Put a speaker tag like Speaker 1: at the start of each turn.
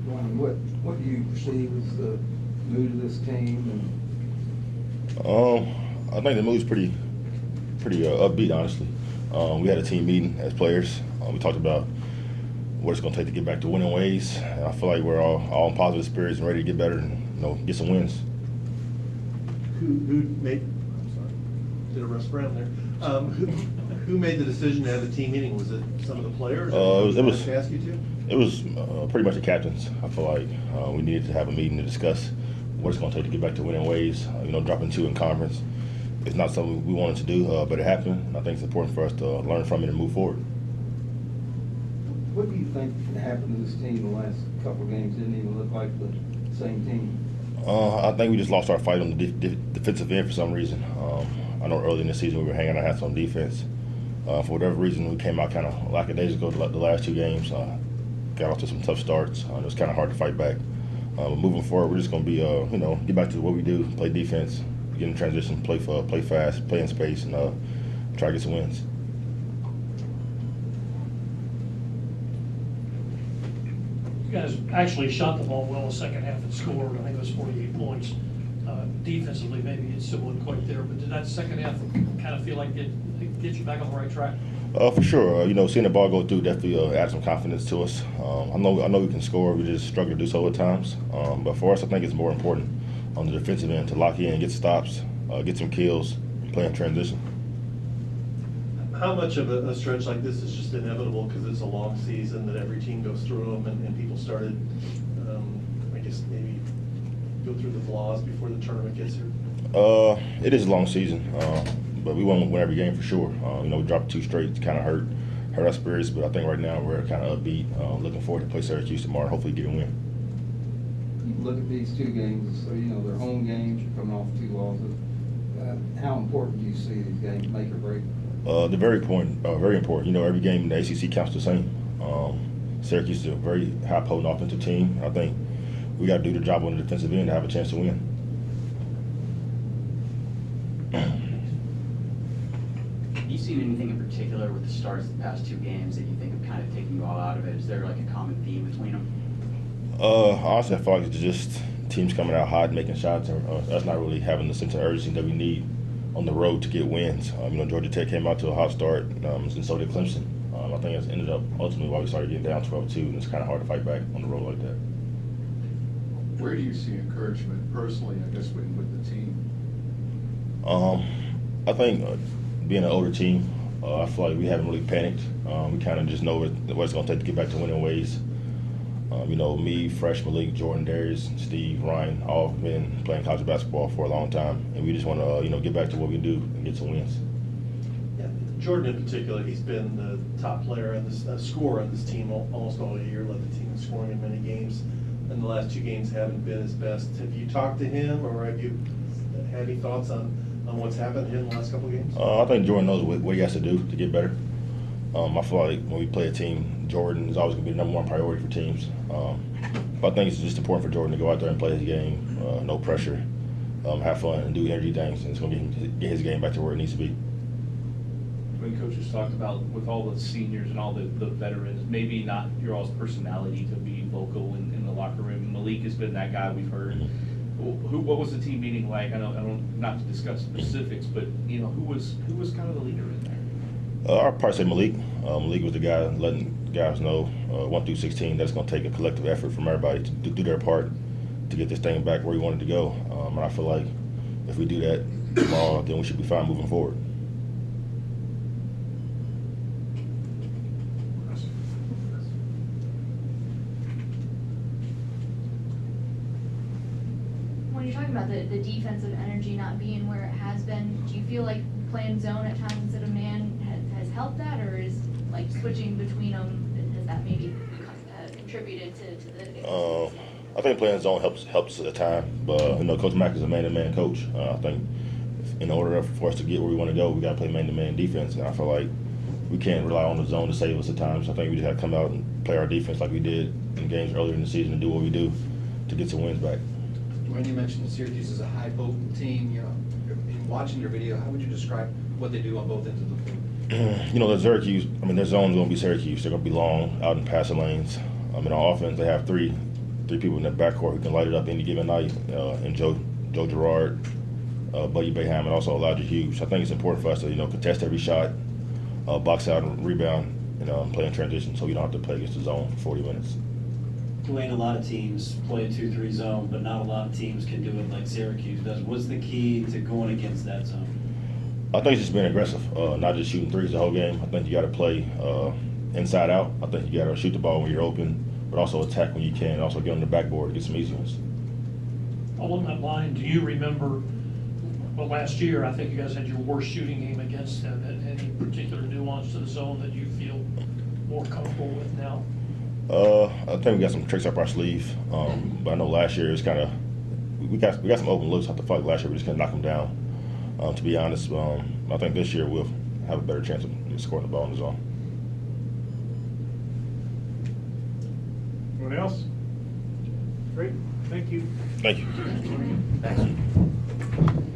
Speaker 1: Dwayne, what do you perceive as the mood of this team?
Speaker 2: I think the mood's pretty upbeat, honestly. We had a team meeting as players. We talked about what it's going to take to get back to winning ways. And I feel like we're all in positive spirits and ready to get better and get some wins.
Speaker 3: Who made? I'm sorry, did a rush around there. Who made the decision to have a team meeting? Was it some of the players?
Speaker 2: It was.
Speaker 3: To ask you to?
Speaker 2: It was pretty much the captains. I feel like we needed to have a meeting to discuss what it's going to take to get back to winning ways. Dropping 2 in conference, it's not something we wanted to do, but it happened. And I think it's important for us to learn from it and move forward.
Speaker 1: What do you think happened to this team the last couple of games? Didn't even look like the same team.
Speaker 2: I think we just lost our fight on the defensive end for some reason. I know early in the season we were hanging our hats on defense. For whatever reason, we came out kind of lackadaisical the last 2 games. Got off to some tough starts. It was kind of hard to fight back. But moving forward, we're just going to be, get back to what we do: play defense, get in transition, play fast, play in space, and try to get some wins.
Speaker 4: You guys actually shot the ball well in the second half and scored. I think it was 48 points. Defensively, maybe it still wasn't quite there, but did that second half kind of feel like it get you back on the right track?
Speaker 2: For sure. Seeing the ball go through definitely adds some confidence to us. I know we can score. We just struggle to do so at times. But for us, I think it's more important on the defensive end to lock in, get stops, get some kills, and play in transition.
Speaker 3: How much of a stretch like this is just inevitable because it's a long season that every team goes through them and people started, I guess, maybe go through the flaws before the tournament gets here?
Speaker 2: It is a long season, but we want to win every game for sure. We dropped 2 straight. It's kind of hurt our spirits, but I think right now we're kind of upbeat. Looking forward to play Syracuse tomorrow and hopefully get a win.
Speaker 1: You look at these 2 games, so they're home games. You're coming off 2 losses. How important do you see these games, make or break?
Speaker 2: They're very important. Very important. Every game in the ACC counts the same. Syracuse is a very high potent offensive team. I think we got to do the job on the defensive end to have a chance to win.
Speaker 5: Have you seen anything in particular with the starts of the past 2 games that you think have kind of taken you all out of it? Is there like a common theme between them?
Speaker 2: Honestly, I feel like it's just teams coming out hot, making shots, and us not really having the sense of urgency that we need on the road to get wins. Georgia Tech came out to a hot start, and so did Clemson. I think it's ended up ultimately why we started getting down 12-2, and it's kind of hard to fight back on the road like that.
Speaker 6: Where do you see encouragement personally, I guess, with the team?
Speaker 2: I think being an older team, I feel like we haven't really panicked. We kind of just know what it's going to take to get back to winning ways. Me, Fresh, Malik, Jordan, Darius, Steve, Ryan, all have been playing college basketball for a long time, and we just want to, get back to what we do and get some wins.
Speaker 3: Yeah, Jordan in particular, he's been the top player and the scorer on this team almost all year, led the team in scoring in many games, and the last 2 games haven't been his best. Have you talked to him, or have you had any thoughts on what's happened to him in the last couple of games?
Speaker 2: I think Jordan knows what he has to do to get better. I feel like when we play a team, Jordan is always going to be the #1 priority for teams. But I think it's just important for Jordan to go out there and play his game, no pressure, have fun, and do energy things, and it's going to get his game back to where it needs to be.
Speaker 7: When coaches talked about with all the seniors and all the veterans, maybe not your all's personality to be vocal in the locker room. Malik has been that guy we've heard. What was the team meeting like? I don't not to discuss specifics, but who was kind of the leader in there?
Speaker 2: I'd probably say Malik. Malik was the guy letting guys know 1 through 16 that's going to take a collective effort from everybody to do their part to get this thing back where we wanted to go. And I feel like if we do that tomorrow, then we should be fine moving forward.
Speaker 8: When you're talking about the defensive energy not being where it has been, do you feel like playing zone at times instead of man has helped that, or is like switching between them, has that maybe contributed to the
Speaker 2: I think playing zone helps at the time, but Coach Mack is a man-to-man coach. I think in order for us to get where we want to go, we got to play man-to-man defense, and I feel like we can't rely on the zone to save us at times. I think we just have to come out and play our defense like we did in games earlier in the season and do what we do, to get some wins back.
Speaker 9: When you mentioned Syracuse is a high potent team, you know, in watching their video, how would you describe what they do on both ends of the floor?
Speaker 2: You know, the Syracuse, I mean, their zone's going to be Syracuse. They're going to be long out in passing lanes. On offense, they have three people in their backcourt who can light it up any given night, and Joe Girard, Buddy Boeheim, and also Elijah Hughes. I think it's important for us to, you know, contest every shot, box out and rebound, and play in transition so you don't have to play against the zone for 40 minutes.
Speaker 10: Dwayne, a lot of teams play a 2-3 zone, but not a lot of teams can do it like Syracuse does. What's the key to going against that zone?
Speaker 2: I think it's just being aggressive, not just shooting threes the whole game. I think you got to play inside out. I think you got to shoot the ball when you're open, but also attack when you can, and also get on the backboard and get some easy ones.
Speaker 4: Along that line, do you remember, well, last year, I think you guys had your worst shooting game against them. Any particular nuance to the zone that you feel more comfortable with now?
Speaker 2: I think we got some tricks up our sleeve, but I know last year it's kind of we got some open looks. I feel like last year we just kind of knocked them down. To be honest, I think this year we'll have a better chance of scoring the ball in the zone.
Speaker 11: Anyone else? Great, thank you.
Speaker 2: Thank you.
Speaker 5: Thanks.